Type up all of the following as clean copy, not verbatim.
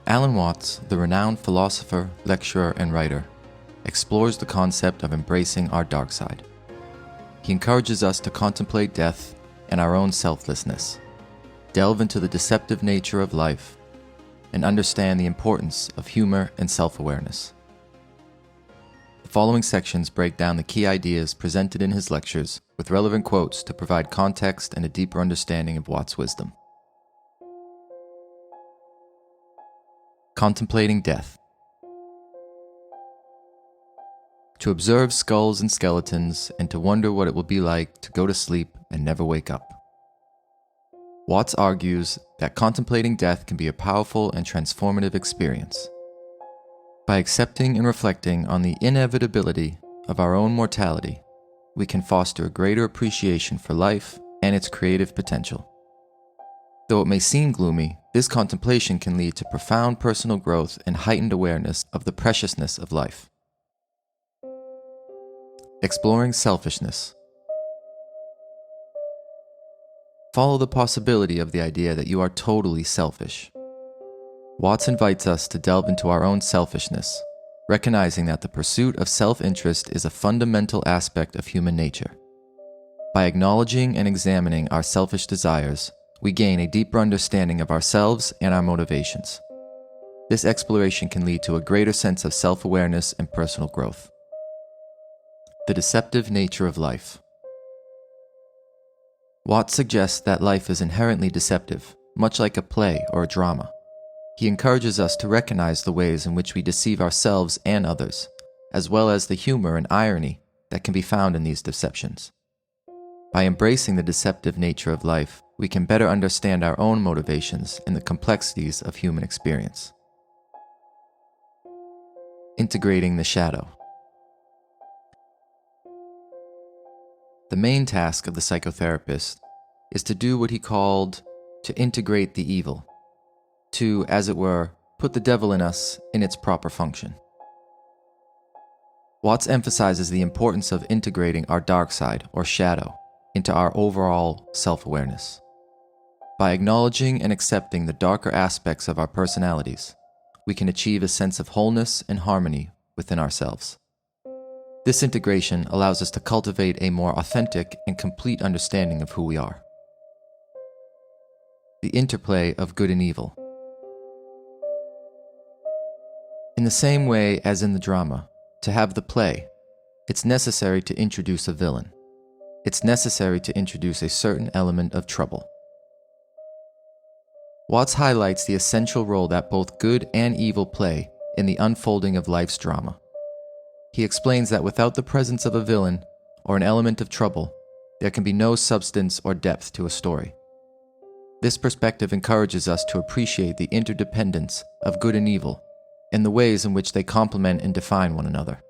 Alan Watts, the renowned philosopher, lecturer, and writer, explores the concept of embracing our dark side. He encourages us to contemplate death and our own selflessness, delve into the deceptive nature of life, and understand the importance of humor and self-awareness. The following sections break down the key ideas presented in his lectures with relevant quotes to provide context and a deeper understanding of Watts' wisdom. Contemplating Death. To observe skulls and skeletons and to wonder what it will be like to go to sleep and never wake up. Watts argues that contemplating death can be a powerful and transformative experience. By accepting and reflecting on the inevitability of our own mortality, we can foster a greater appreciation for life and its creative potential. Though it may seem gloomy, this contemplation can lead to profound personal growth and heightened awareness of the preciousness of life. Exploring selfishness. Follow the possibility of the idea that you are totally selfish. Watts invites us to delve into our own selfishness, recognizing that the pursuit of self-interest is a fundamental aspect of human nature. By acknowledging and examining our selfish desires, we gain a deeper understanding of ourselves and our motivations. This exploration can lead to a greater sense of self-awareness and personal growth. The deceptive nature of life. Watts suggests that life is inherently deceptive, much like a play or a drama. He encourages us to recognize the ways in which we deceive ourselves and others, as well as the humor and irony that can be found in these deceptions. By embracing the deceptive nature of life, we can better understand our own motivations and the complexities of human experience. Integrating the shadow. The main task of the psychotherapist is to do what he called to integrate the evil, to, as it were, put the devil in us in its proper function. Watts emphasizes the importance of integrating our dark side, or shadow, into our overall self-awareness. By acknowledging and accepting the darker aspects of our personalities, we can achieve a sense of wholeness and harmony within ourselves. This integration allows us to cultivate a more authentic and complete understanding of who we are. The interplay of good and evil. In the same way as in the drama, to have the play, it's necessary to introduce a villain. It's necessary to introduce a certain element of trouble. Watts highlights the essential role that both good and evil play in the unfolding of life's drama. He explains that without the presence of a villain or an element of trouble, there can be no substance or depth to a story. This perspective encourages us to appreciate the interdependence of good and evil and the ways in which they complement and define one another.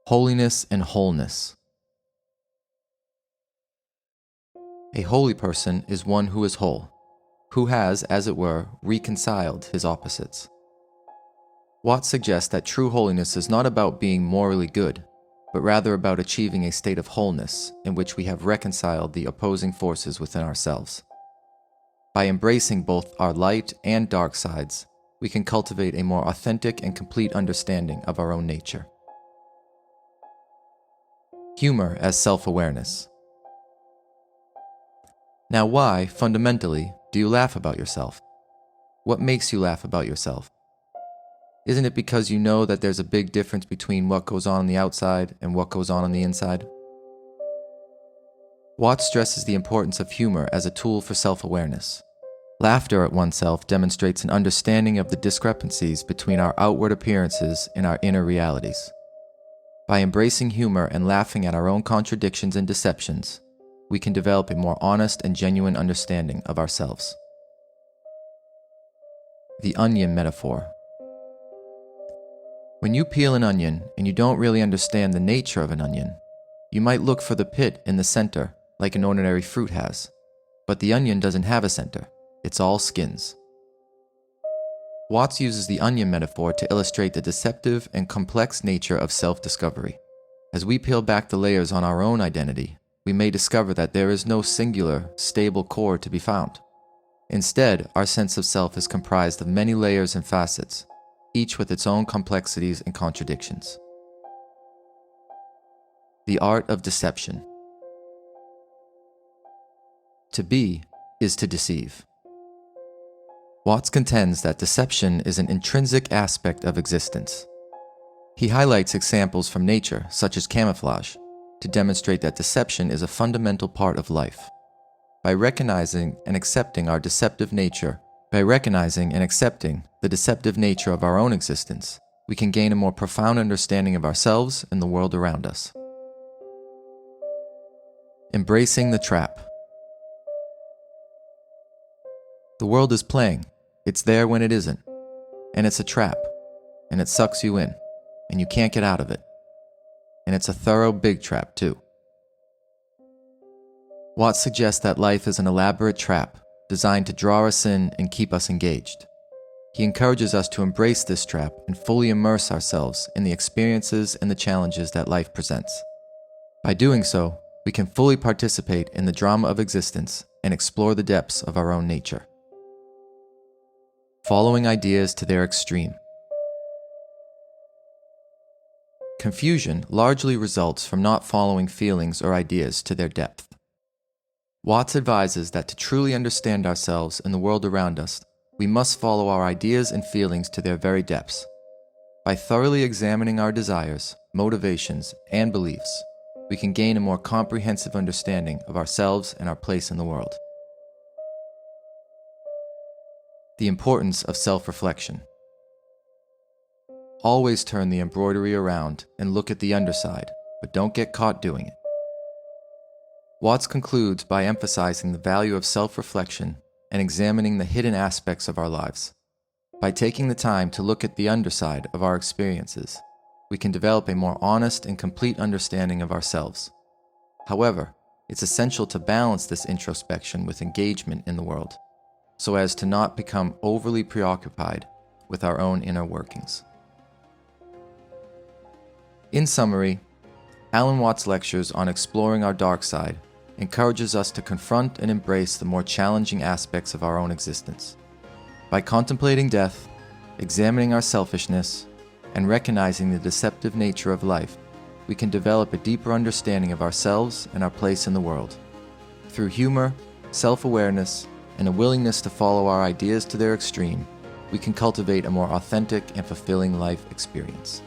Holiness and Wholeness. A holy person is one who is whole, who has, as it were, reconciled his opposites. Watts suggests that true holiness is not about being morally good, but rather about achieving a state of wholeness in which we have reconciled the opposing forces within ourselves. By embracing both our light and dark sides, we can cultivate a more authentic and complete understanding of our own nature. Humor as self-awareness. Now, why, fundamentally, do you laugh about yourself? What makes you laugh about yourself? Isn't it because you know that there's a big difference between what goes on the outside and what goes on the inside? Watts stresses the importance of humor as a tool for self-awareness. Laughter at oneself demonstrates an understanding of the discrepancies between our outward appearances and our inner realities. By embracing humor and laughing at our own contradictions and deceptions, we can develop a more honest and genuine understanding of ourselves. The onion metaphor. When you peel an onion and you don't really understand the nature of an onion, you might look for the pit in the center like an ordinary fruit has. But the onion doesn't have a center. It's all skins. Watts uses the onion metaphor to illustrate the deceptive and complex nature of self-discovery. As we peel back the layers on our own identity, we may discover that there is no singular, stable core to be found. Instead, our sense of self is comprised of many layers and facets, each with its own complexities and contradictions. The art of deception. To be is to deceive. Watts contends that deception is an intrinsic aspect of existence. He highlights examples from nature, such as camouflage, to demonstrate that deception is a fundamental part of life. By recognizing and accepting the deceptive nature of our own existence, we can gain a more profound understanding of ourselves and the world around us. Embracing the trap. The world is playing. It's there when it isn't. And it's a trap. And it sucks you in. And you can't get out of it. And it's a thorough big trap, too. Watts suggests that life is an elaborate trap designed to draw us in and keep us engaged. He encourages us to embrace this trap and fully immerse ourselves in the experiences and the challenges that life presents. By doing so, we can fully participate in the drama of existence and explore the depths of our own nature. Following ideas to their extreme. Confusion largely results from not following feelings or ideas to their depth. Watts advises that to truly understand ourselves and the world around us, we must follow our ideas and feelings to their very depths. By thoroughly examining our desires, motivations, and beliefs, we can gain a more comprehensive understanding of ourselves and our place in the world. The importance of self-reflection. Always turn the embroidery around and look at the underside, but don't get caught doing it. Watts concludes by emphasizing the value of self-reflection and examining the hidden aspects of our lives. By taking the time to look at the underside of our experiences, we can develop a more honest and complete understanding of ourselves. However, it's essential to balance this introspection with engagement in the world, so as to not become overly preoccupied with our own inner workings. In summary, Alan Watts' lectures on exploring our dark side encourages us to confront and embrace the more challenging aspects of our own existence. By contemplating death, examining our selfishness, and recognizing the deceptive nature of life, we can develop a deeper understanding of ourselves and our place in the world. Through humor, self-awareness, and a willingness to follow our ideas to their extreme, we can cultivate a more authentic and fulfilling life experience.